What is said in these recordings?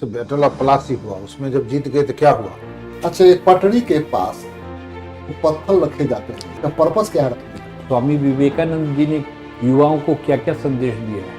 तो battle of Plassey हुआ, उसमें जब जीत गए तो क्या हुआ? अच्छा, एक पटरी के पास वो पत्थर रखे जाते हैं, इसका पर्पस क्या है? स्वामी विवेकानंद जी ने युवाओं को क्या क्या संदेश दिया है?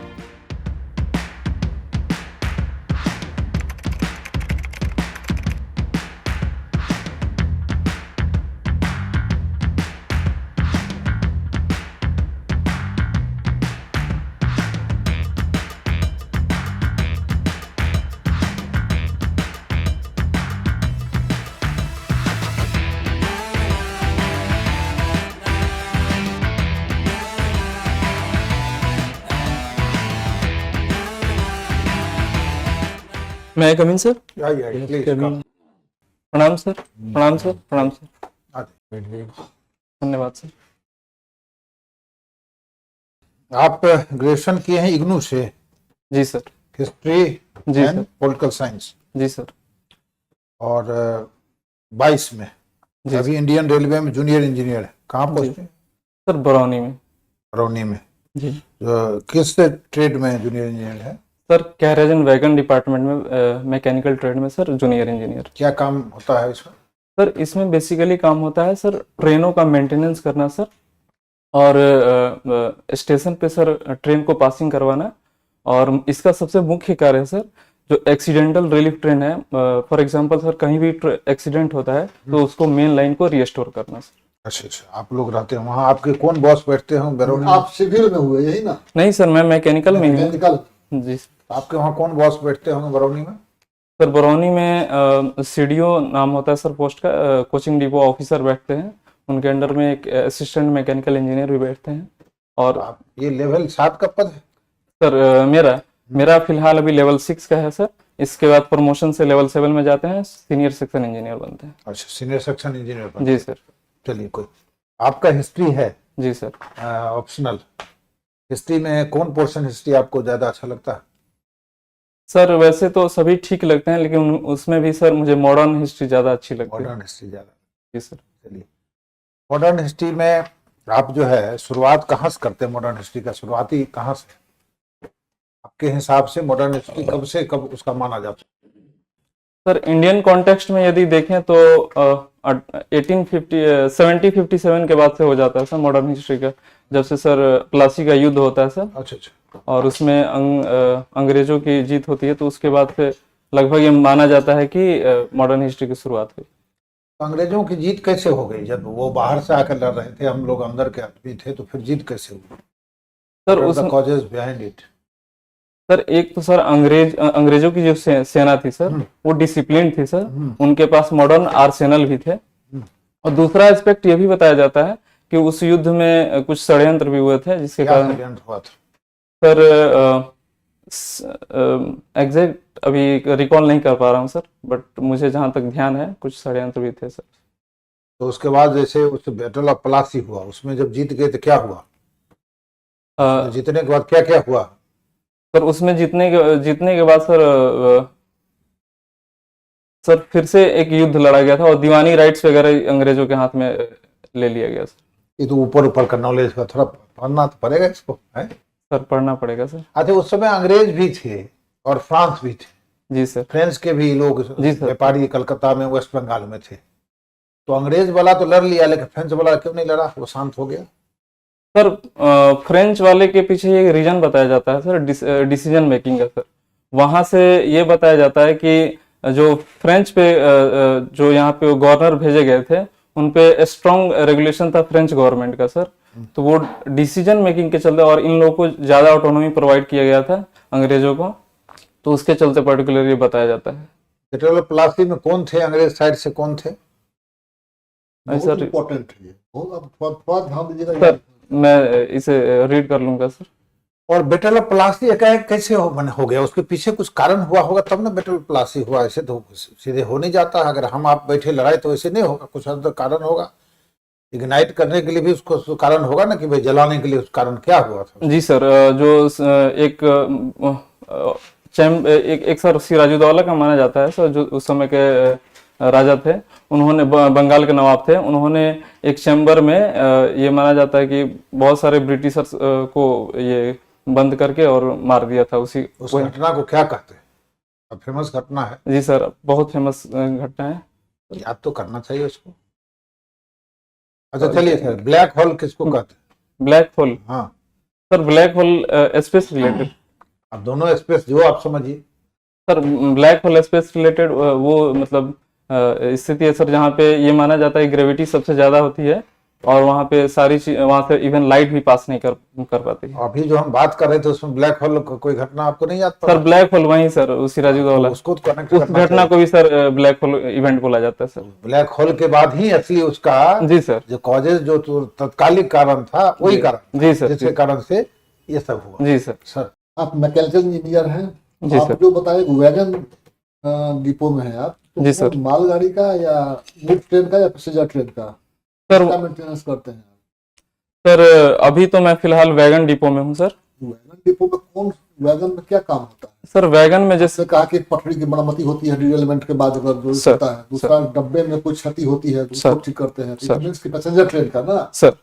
मैं कम इन सर। प्लीज प्रणाम सर। प्रणाम सर। प्रणाम सर। धन्यवाद सर। आप ग्रेजुएशन किए हैं इग्नू से, जी सर। हिस्ट्री जी एंड सर। पॉलिटिकल साइंस, जी सर। और 22 में जी अभी इंडियन रेलवे में जूनियर इंजीनियर है। कहाँ पोस्ट है? सर बरौनी में। बरौनी में। जी किस ट्रेड में जूनियर इंजीनियर है? Sir, carriage and wagon department में, मैकेनिकल ट्रेड में सर, जूनियर इंजीनियर। क्या काम होता है इसमें? सर इसमें बेसिकली काम होता है सर ट्रेनों का मेंटेनेंस करना सर, और स्टेशन पे सर ट्रेन को पासिंग करवाना। और इसका सबसे मुख्य कार्य है सर जो एक्सीडेंटल रिलीफ ट्रेन है, फॉर एग्जांपल सर कहीं भी एक्सीडेंट होता है तो उसको मेन लाइन को रिस्टोर करना सर। अच्छा, आप लोग रहते हैं वहाँ। आपके कौन बॉस बैठते हो बरौनी में? आप सिविल में हुए, यही ना? नहीं सर, मैं मैकेनिकल में ही हूँ। मैकेनिकल। जी आपके वहाँ कौन बॉस बैठते होंगे बरौनी में? सर, बरौनी में सीडीओ नाम होता है सर पोस्ट का, कोचिंग डिपो ऑफिसर बैठते हैं। उनके अंडर में एक असिस्टेंट मैकेनिकल इंजीनियर भी बैठते हैं। और आप ये लेवल 7 का पद है? सर मेरा फिलहाल अभी लेवल 6 का है सर। इसके बाद प्रमोशन से लेवल 7 में जाते हैं, सीनियर सेक्शन इंजीनियर बनते हैं। अच्छा, सीनियर सेक्शन इंजीनियर। जी सर। चलिए, कोई आपका हिस्ट्री है जी सर। ऑप्शनल। हिस्ट्री में कौन पोर्शन हिस्ट्री आपको ज्यादा अच्छा लगता है? सर वैसे तो सभी ठीक लगते हैं, लेकिन उसमें भी सर मुझे मॉडर्न हिस्ट्री ज्यादा अच्छी लगती है। मॉडर्न हिस्ट्री ज्यादा? जी सर। चलिए, मॉडर्न हिस्ट्री में आप जो है शुरुआत कहाँ से करते हैं? मॉडर्न हिस्ट्री का शुरुआती कहाँ से आपके हिसाब से? मॉडर्न हिस्ट्री कब से कब उसका माना जाता है? सर इंडियन कॉन्टेक्स्ट में यदि देखें तो 1757 के बाद से हो जाता है सर मॉडर्न हिस्ट्री का, जब से सर प्लासी का युद्ध होता है सर। अच्छा। और उसमें अंग्रेजों की जीत होती है, तो उसके बाद से लगभग ये माना जाता है कि मॉडर्न हिस्ट्री की शुरुआत हुई। तो अंग्रेजों की जीत कैसे हो गई? जब वो बाहर से आकर लड़ रहे थे, हम लोग अंदर के आदमी थे, तो फिर जीत कैसे हुई? सर उस कॉजेज बिहाइंड इट? सर एक तो सर अंग्रेजों की जो सेना थी सर, वो डिसिप्लिन थी सर। उनके पास मॉडर्न आर्सेनल भी थे। और दूसरा एस्पेक्ट ये भी बताया जाता है कि उस युद्ध में कुछ षड्यंत्र भी हुए थे, जिसके कारण हुआ था सर एग्जैक्ट अभी रिकॉल नहीं कर पा रहा हूँ सर, बट मुझे जहां तक ध्यान है कुछ षड्यंत्र भी थे सर। तो उसके बाद जैसे उस बैटल ऑफ प्लासी हुआ, उसमें जब जीत गए तो क्या हुआ? जीतने के बाद क्या क्या हुआ? सर उसमें जीतने के बाद सर फिर से एक युद्ध लड़ा गया था, और दीवानी राइट्स वगैरह अंग्रेजों के हाथ में ले लिया गया सर। ये तो ऊपर का नॉलेज का, थोड़ा पढ़ना तो पड़ेगा इसको, है सर? पढ़ना पड़ेगा सर। अच्छा, उस समय अंग्रेज भी थे और फ्रांस भी थे। जी सर। फ्रेंच के भी लोग जी सर। व्यापारी कलकत्ता में, वेस्ट बंगाल में थे। तो अंग्रेज वाला तो लड़ लिया, लेकिन फ्रेंच वाला क्यों नहीं लड़ा? वो शांत हो गया। सर फ्रेंच वाले के पीछे एक रीजन बताया जाता है सर, डिसीजन मेकिंग का सर। वहां से ये बताया जाता है कि जो फ्रेंच पे जो यहाँ पे गवर्नर भेजे गए थे, उन पे स्ट्रॉन्ग रेगुलेशन था फ्रेंच गवर्नमेंट का सर। तो वो डिसीजन मेकिंग के चलते, और इन लोगों को ज्यादा ऑटोनॉमी प्रोवाइड किया गया था अंग्रेजों को, तो उसके चलते पर्टिकुलर ये बताया जाता है। बैटल ऑफ प्लासी में कौन थे? अंग्रेज साइड से कौन थे? बहुत इंपॉर्टेंट है ये, थोड़ा ध्यान दीजिएगा सर। मैं इसे रीड कर लूंगा सर। और बैटल ऑफ प्लासी कैसे हो गया? उसके पीछे कुछ कारण हुआ होगा तब ना बैटल ऑफ प्लासी हुआ। ऐसे तो सीधे हो नहीं जाता। अगर हम आप बैठे लड़ाई तो ऐसे नहीं होगा, कुछ अंदर कारण होगा। इग्नाइट करने के लिए भी उसको कारण होगा ना, कि भाई जलाने के लिए उस कारण क्या हुआ था? जी सर, जो एक सर सिराजुद्दौला का माना जाता है सर, जो उस समय के राजा थे। उन्होंने बंगाल के नवाब थे। उन्होंने एक चैम्बर में ये माना जाता है कि बहुत सारे ब्रिटिशर्स को ये बंद करके और मार दिया था। उस घटना को क्या कहते हैं? फेमस घटना है, जी सर, बहुत फेमस घटना है। याद तो करना चाहिए उसको। अच्छा चलिए सर, ब्लैक होल किसको कहते हैं? ब्लैक होल हाँ, sir, black hole space related. अब दोनों स्पेस जो आप समझिए। Sir black hole space related वो मतलब स्थिति है सर, जहाँ पे ये माना जाता है ग्रेविटी सबसे ज्यादा होती है और वहाँ पे सारी चीज, वहाँ से इवन लाइट भी पास नहीं कर पाती है। अभी जो हम बात कर रहे थे उसमें ब्लैक होल कोई घटना आपको नहीं याद पड़ा? सर ब्लैक होल वहीं सर, उसी राजू तो वाला, उसको कनेक्ट उस करना घटना चाहिए। को भी सर ब्लैक होल इवेंट बोला जाता है सर। ब्लैक होल के बाद ही असली उसका जी सर। जो कॉजेज, जो तत्कालिक कारण था वही कारण, जी सर, जिसके कारण से ये सब हुआ। जी सर। सर आप मैकेनिकल इंजीनियर हैं, जी आप सर। जो बताए वैगन डिपो में है आप, तो जी वो सर। मालगाड़ी का या गुड ट्रेन का या पैसेंजर ट्रेन का सर इसका मेंटेनेंस करते हैं? सर अभी तो मैं फिलहाल वैगन डिपो में हूँ सर। वैगन डिपो में कौन, वैगन में क्या काम होता है? सर वैगन में जैसे जैसे कहा कि पटरी की मरम्मती होती है डिरेलमेंट के बाद, अगर जो सर, होता है, दूसरा डब्बे में कुछ क्षति होती है तो सर, उसको ठीक करते हैं, तो सर। it means कि पैसेंजर ट्रेन का ना, सर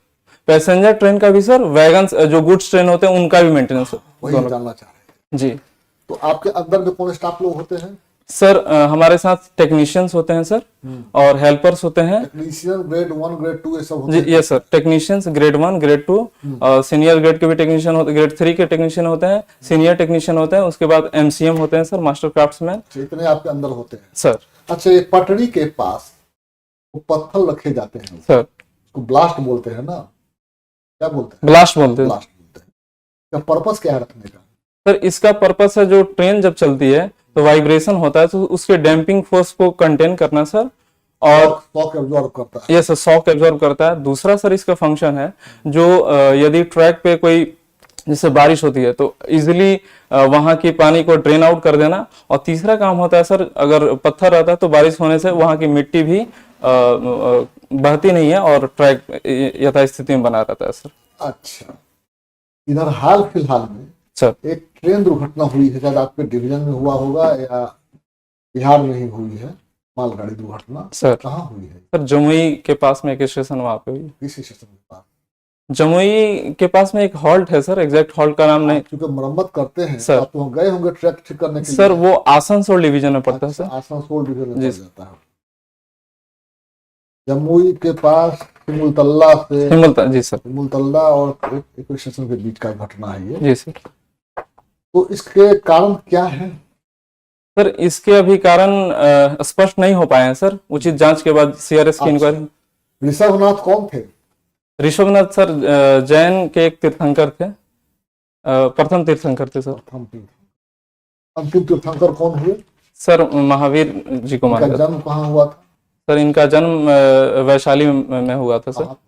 पैसेंजर ट्रेन का भी सर, वैगन जो गुड्स ट्रेन होते हैं उनका भी मेंटेनेंस होता है वही दोनों। जानना चाह रहे हैं। जी तो आपके अंदर में कौन स्टाफ लोग होते हैं? सर हमारे साथ टेक्नीशियंस होते हैं सर, और हेल्पर्स होते हैं। टेक्नीशियन ग्रेड 1 ग्रेड 2 ये सब होते जी हैं? Yes sir, technicians grade 1 grade 2, senior grade के भी टेक्नीशियन होते, ग्रेड 3 के टेक्नीशियन होते हैं, सीनियर टेक्नीशियन होते हैं, उसके बाद MCM होते हैं सर, मास्टर क्राफ्ट्समैन। अच्छा, इतने आपके अंदर होते हैं। सर अच्छा, ये पटरी के पास वो पत्थर रखे जाते हैं, सर उसको ब्लास्ट बोलते हैं ना, क्या बोलते हैं? ब्लास्ट बोलते हैं ब्लास्ट बोलते हैं। क्या पर्पस क्या है रखने का? सर। इसका पर्पस है, जो ट्रेन जब चलती है तो वाइब्रेशन होता है, तो उसके डैम्पिंग फोर्स को कंटेन करना सर, और शॉक एब्जॉर्ब करता है। ये सर शॉक एब्जॉर्ब करता है। दूसरा सर इसका फंक्शन है, जो यदि ट्रैक पे कोई जैसे बारिश होती है तो इजीली वहां की पानी को ड्रेन आउट कर देना। और तीसरा काम होता है सर, अगर पत्थर रहता है तो बारिश होने से वहां की मिट्टी भी बहती नहीं है और ट्रैक यथास्थिति में बना रहता है सर। अच्छा, इधर हाल फिलहाल में सर एक ट्रेन दुर्घटना हुई है, शायद आपके डिवीजन में हुआ होगा या बिहार में ही हुई है, मालगाड़ी दुर्घटना। सर कहाँ हुई है? सर जमुई के पास में एक स्टेशन वहां पे हुई। किस स्टेशन के पास? जमुई के पास में एक हॉल्ट है सर, एग्जैक्ट हॉल्ट का नाम नहीं। क्योंकि मरम्मत करते हैं सर। आप तो गए होंगे ट्रैक ठीक करने के सर लिए। वो आसनसोल डिवीजन में पड़ता है सर। आसनसोल डिवीजन में जी। पड़ जाता है। जमुई के पास सिमुलतल्ला से, हिमलता जी सर। सिमुलतल्ला और एक स्टेशन के बीच का घटना है ये। जी सर। तो इसके कारण क्या है? सर इसके अभी कारण स्पष्ट नहीं हो पाए हैं सर, उचित जांच के बाद CRS की अच्छा। इंक्वायरी। ऋषभनाथ कौन थे? ऋषभनाथ सर जैन के एक तीर्थंकर थे, प्रथम तीर्थंकर थे सर। प्रथम तीर्थंकर। अंतिम तीर्थंकर कौन हुए? सर महावीर जी को माना इनका जाता है। जन्म कहाँ हुआ था? सर इनका जन्म वैशाली में हुआ था सर, कहाँ?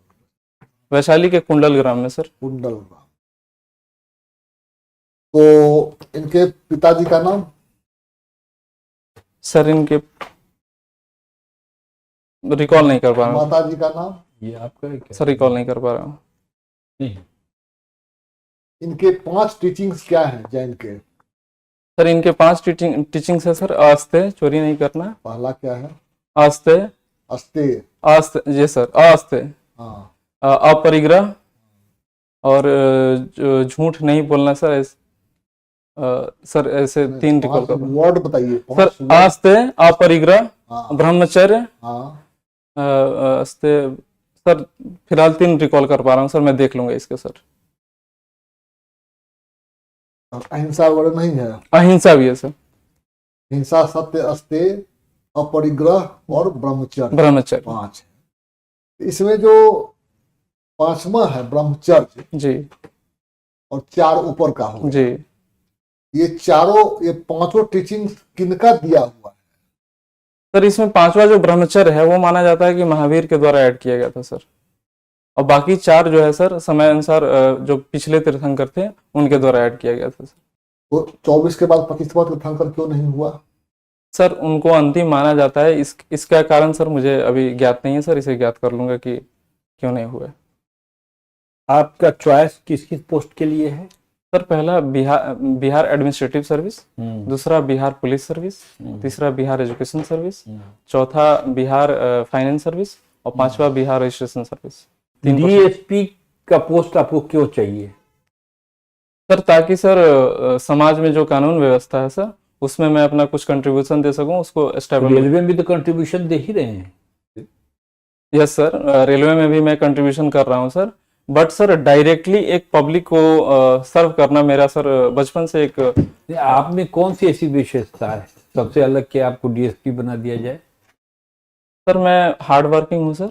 वैशाली के कुंडल ग्राम में सर। कुंडल ग्राम। तो इनके पिताजी का नाम? सर इनके रिकॉल नहीं कर पा रहा हूँ माताजी का नाम? ये आपका है क्या? सर, रिकॉल नहीं कर पा रहा हूँ। नहीं, इनके 5 टीचिंग्स क्या हैं जैन के? सर इनके 5 टीचिंग्स है सर। आस्ते, चोरी नहीं करना। पहला क्या है? आस्ते, अस्ते। आस्ते जी सर, आस्ते, हाँ। अपरिग्रह, और झूठ नहीं बोलना सर। सर ऐसे 3 रिकॉल कर पा वर्ड बताइए। सर। 5 आस्ते, अपरिग्रह, हाँ, ब्रह्मचर्य, हाँ। आस्ते। सर फिलहाल 3 रिकॉल कर पा रहा हूँ सर, मैं देख लूंगा इसके सर। और अहिंसा वर्ड नहीं है? अहिंसा भी है सर। हिंसा, सत्य, अस्ते, अपरिग्रह और ब्रह्मचर्य। ब्रह्मचर्य 5 है। इसमें जो 5वां है ब्रह्मचर्य, जी और 4 ऊपर का हो, जी। ये चारों, ये 5 टीचिंग किनका दिया हुआ है? सर इसमें 5वां जो ब्रह्मचर्य है वो माना जाता है कि महावीर के द्वारा ऐड किया गया था सर, और बाकी 4 जो है सर समय अनुसार जो पिछले तीर्थंकर थे उनके द्वारा ऐड किया गया था सर। तो 24 के बाद 25वां तीर्थंकर क्यों नहीं हुआ? सर उनको अंतिम माना जाता है, इसका कारण सर मुझे अभी ज्ञात नहीं है सर, इसे ज्ञात कर लूंगा कि क्यों नहीं हुआ। आपका चॉइस किस किस पोस्ट के लिए है? सर पहला बिहार एडमिनिस्ट्रेटिव सर्विस, दूसरा बिहार पुलिस सर्विस, तीसरा बिहार एजुकेशन सर्विस, चौथा बिहार फाइनेंस सर्विस, और 5वां बिहार रजिस्ट्रेशन सर्विस। 3 DSP का पोस्ट आपको क्यों चाहिए? सर ताकि सर समाज में जो कानून व्यवस्था है सर उसमें मैं अपना कुछ कंट्रीब्यूशन दे सकूं, उसको स्टेबल। रेलवे में भी तो कंट्रीब्यूशन दे ही रहे हैं। यस सर, रेलवे में भी मैं कंट्रीब्यूशन कर रहा हूं सर, बट सर डायरेक्टली एक पब्लिक को सर्व करना मेरा सर बचपन से एक। आप में कौन सी ऐसी विशेषता है सबसे अलग कि आपको डीएसपी बना दिया जाए? सर मैं हार्ड वर्किंग हूँ सर,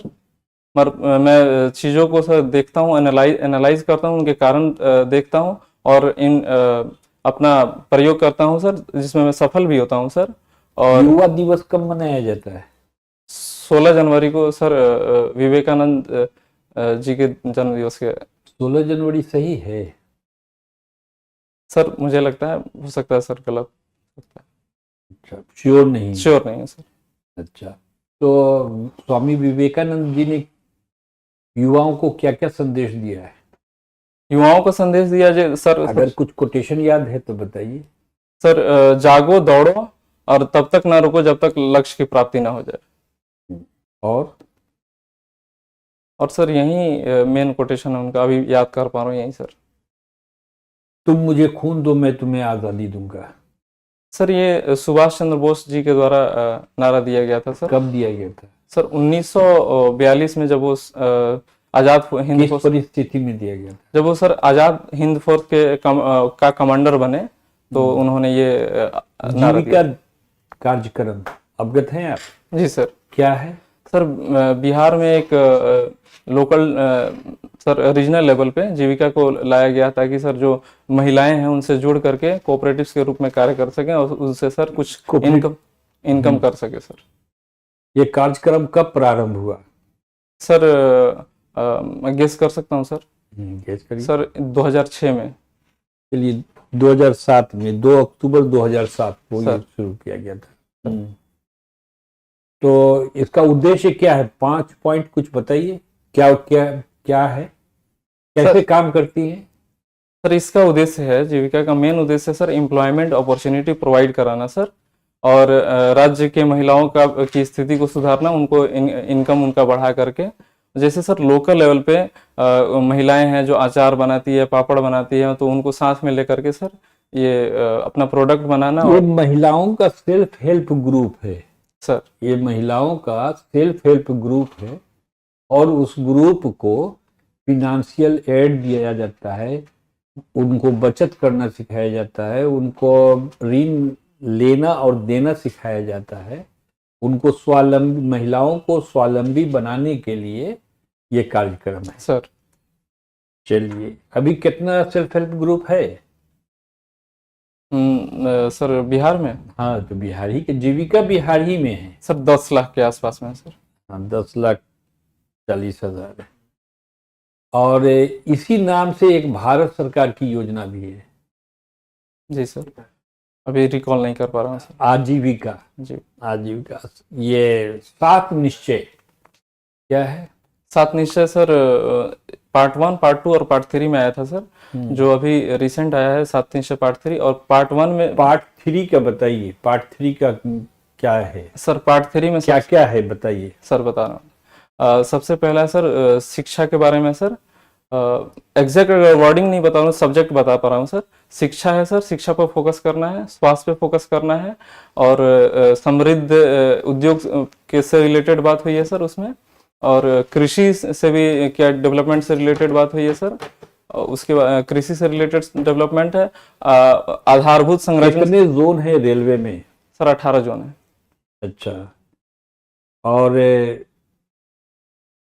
मैं चीज़ों को सर देखता हूँ, एनालाइज करता हूँ, उनके कारण देखता हूँ और अपना प्रयोग करता हूँ सर, जिसमें मैं सफल भी होता हूँ सर। और युवा दिवस कब मनाया जाता है? 16 जनवरी को सर विवेकानंद जी के जन्म दिवस के। 16 जनवरी सही है? सर मुझे लगता है, हो सकता है सर गलत। अच्छा, श्योर नहीं? श्योर नहीं है सर। अच्छा, तो स्वामी विवेकानंद जी ने युवाओं को क्या क्या संदेश दिया है? युवाओं को संदेश दिया जाए सर, अगर कुछ कोटेशन याद है तो बताइए। सर जागो दौड़ो और तब तक ना रुको जब तक लक्ष्य की प्राप्ति ना हो जाए। और सर यही मेन कोटेशन है उनका, अभी याद कर पा रहा हूँ यही सर। तुम मुझे खून दो मैं तुम्हें आजादी दूंगा। सर ये सुभाष चंद्र बोस जी के द्वारा नारा दिया गया था सर। कब दिया गया था? सर 1942 में, जब वो आजाद हिंद किस फोर्स, परिस्थिति में दिया गया था? जब वो सर आजाद हिंद फोर्स के का कमांडर बने, तो उन्होंने ये नारा जीविका दिया। कार्यक्रम अवगत हैं आप? जी सर। क्या है? सर बिहार में एक लोकल सर रीजनल लेवल पे जीविका को लाया गया ताकि सर जो महिलाएं हैं उनसे जुड़ करके कोऑपरेटिव्स के रूप में कार्य कर सकें और उनसे सर कुछ इनकम कर सके सर। ये कार्यक्रम कब प्रारंभ हुआ? सर मैं गेस कर सकता हूँ सर। गेस करिए। सर 2006 में। चलिए 2007 में, 2 अक्टूबर 2007 को ये शुरू किया गया था। तो इसका उद्देश्य क्या है? 5 पॉइंट कुछ बताइए। क्या क्या क्या है, कैसे काम करती है? सर इसका उद्देश्य है, जीविका का मेन उद्देश्य है सर एम्प्लॉयमेंट अपॉर्चुनिटी प्रोवाइड कराना सर, और राज्य के महिलाओं का की स्थिति को सुधारना, उनको इनकम उनका बढ़ा करके। जैसे सर लोकल लेवल पे महिलाएं हैं जो अचार बनाती है, पापड़ बनाती है, तो उनको साथ में लेकर के सर ये अपना प्रोडक्ट बनाना। ये महिलाओं का सेल्फ हेल्प ग्रुप है सर। ये महिलाओं का सेल्फ हेल्प ग्रुप है और उस ग्रुप को फिनेंशियल एड दिया जाता है, उनको बचत करना सिखाया जाता है, उनको ऋण लेना और देना सिखाया जाता है, उनको स्वावलंबी, महिलाओं को स्वावलंबी बनाने के लिए ये कार्यक्रम है सर। चलिए, अभी कितना सेल्फ हेल्प ग्रुप है? सर बिहार में? हाँ, तो बिहार ही के, जीविका बिहार ही में है सर। 10 लाख के आसपास में है सर। हाँ, 10,40,000 है। और इसी नाम से एक भारत सरकार की योजना भी है। जी सर, अभी रिकॉल नहीं कर पा रहा हूँ सर। आजीविका। जी, आजीविका। ये 7 निश्चय क्या है? 7 निश्चय सर पार्ट 1, पार्ट 2 और पार्ट 3 में आया था सर। जो अभी रिसेंट आया है 7 निश्चय पार्ट 3, और पार्ट 1 में। पार्ट 3 का बताइए, पार्ट 3 का क्या है? सर पार्ट 3 में क्या क्या है बताइए। सर बता रहा हूँ। सबसे पहला है सर शिक्षा के बारे में सर। एग्जैक्ट वर्डिंग नहीं बता रहा हूँ, सब्जेक्ट बता पा रहा हूँ सर। शिक्षा है सर, शिक्षा पर फोकस करना है, स्वास्थ्य पे फोकस करना है, और समृद्ध उद्योग के से रिलेटेड बात हुई है सर उसमें, और कृषि से भी क्या डेवलपमेंट से रिलेटेड बात हुई है सर। उसके बाद कृषि से रिलेटेड डेवलपमेंट है। आधारभूत संरचना। कितने जोन है रेलवे में? सर 18 जोन है। अच्छा, और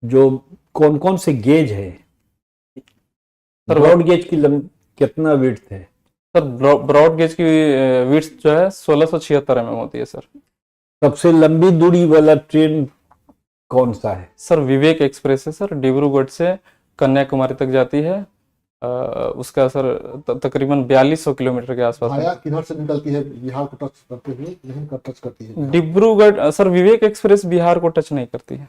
जो कौन कौन से गेज है? ब्रॉड गेज की कितना विड्थ है? सर ब्रॉड गेज की विड्थ जो है 1676 mm होती है सर। सबसे लंबी दूरी वाला ट्रेन कौन सा है? सर विवेक एक्सप्रेस है सर, डिब्रूगढ़ से कन्याकुमारी तक जाती है। उसका सर तकरीबन 4200 किलोमीटर के आसपास है। किधर से निकलती है? बिहार को टच करते हुए नहीं टच करती है? डिब्रूगढ़ सर, विवेक एक्सप्रेस बिहार को टच नहीं करती है।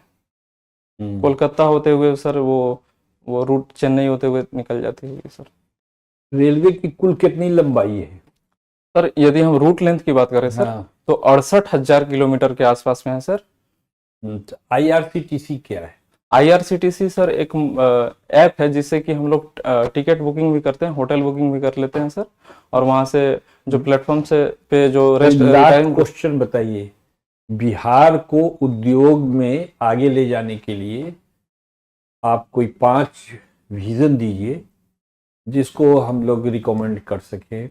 कोलकाता होते हुए सर वो रूट चेन्नई होते हुए निकल जाती है सर। रेलवे की कुल कितनी लंबाई है? सर यदि हम रूट लेंथ की बात करें सर, तो 68,000 किलोमीटर के आसपास में है सर। IRCTC क्या है? IRCTC सर एक ऐप है जिससे कि हम लोग टिकट बुकिंग भी करते हैं, होटल बुकिंग भी कर लेते हैं सर, और वहां से जो प्लेटफॉर्म से पे जो रेस्ट लास्ट क्वेश्चन बताइए, बिहार को उद्योग में आगे ले जाने के लिए आप कोई 5 विजन दीजिए जिसको हम लोग रिकमेंड कर सकें।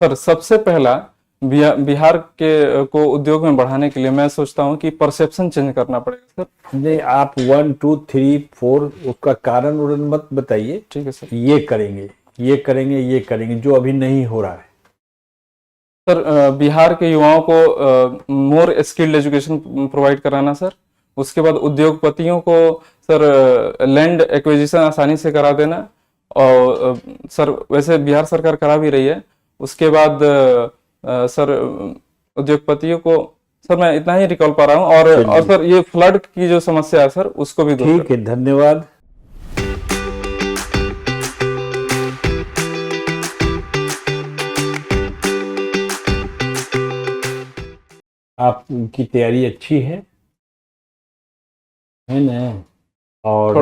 सर सबसे पहला बिहार के को उद्योग में बढ़ाने के लिए मैं सोचता हूँ कि परसेप्शन चेंज करना पड़ेगा सर। नहीं, आप 1 2 3 4 उसका कारण उरण मत बताइए, ठीक है सर। ये करेंगे, ये करेंगे, ये करेंगे, जो अभी नहीं हो रहा है। सर बिहार के युवाओं को मोर स्किल्ड एजुकेशन प्रोवाइड कराना सर। उसके बाद उद्योगपतियों को सर लैंड एक्विजिशन आसानी से करा देना, और सर वैसे बिहार सरकार करा भी रही है। उसके बाद सर उद्योगपतियों को सर मैं इतना ही रिकॉल पा रहा हूँ, और सर ये फ्लड की जो समस्या है सर उसको भी दूर ठीक है, धन्यवाद। आपकी तैयारी अच्छी है ना? और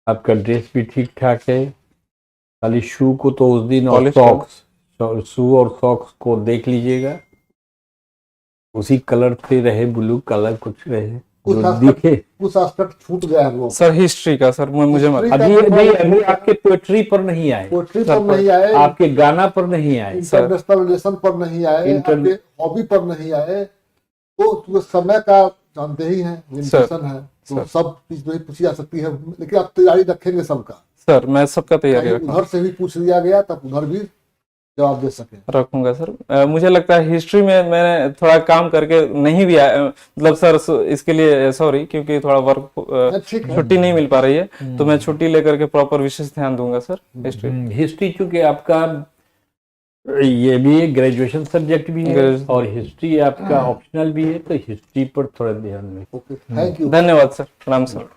आपका ड्रेस भी ठीक ठाक है, खाली शू को तो उस दिन, और शू और सॉक्स को देख लीजिएगा, उसी कलर से रहे, ब्लू कलर कुछ रहे जो दिखे। कुछ एस्पेक्ट छूट गया है लोग। सर हिस्ट्री का सर मुझे अभी आपके पोएट्री पर नहीं आए, पोएट्री पर नहीं आए, आपके गाना पर नहीं आए, इंटरनेशनल रिलेशन पर नहीं आए, आपके हॉबी पर नहीं आए, तो समय का जानते ही हैं, लिमिटेशन है, तो सब चीज नहीं पूछी जा सकती है, लेकिन आप तैयारी रखेंगे सबका। सर मैं सबका तैयारी रखूंगा। उधर से भी पूछ लिया गया तब उधर भी जवाब दे सके, रखूंगा सर। मुझे लगता है हिस्ट्री में मैंने थोड़ा काम करके नहीं भी आया, मतलब सर इसके लिए सॉरी, क्योंकि थोड़ा वर्क छुट्टी नहीं मिल पा रही है, तो मैं छुट्टी लेकर के प्रॉपर विशेष ध्यान दूंगा सर हिस्ट्री। चूंकि आपका ये भी ग्रेजुएशन सब्जेक्ट भी है और हिस्ट्री आपका ऑप्शनल भी है, तो हिस्ट्री पर थोड़ा ध्यान दें। ओके, थैंक यू, धन्यवाद सर, प्रणाम सर।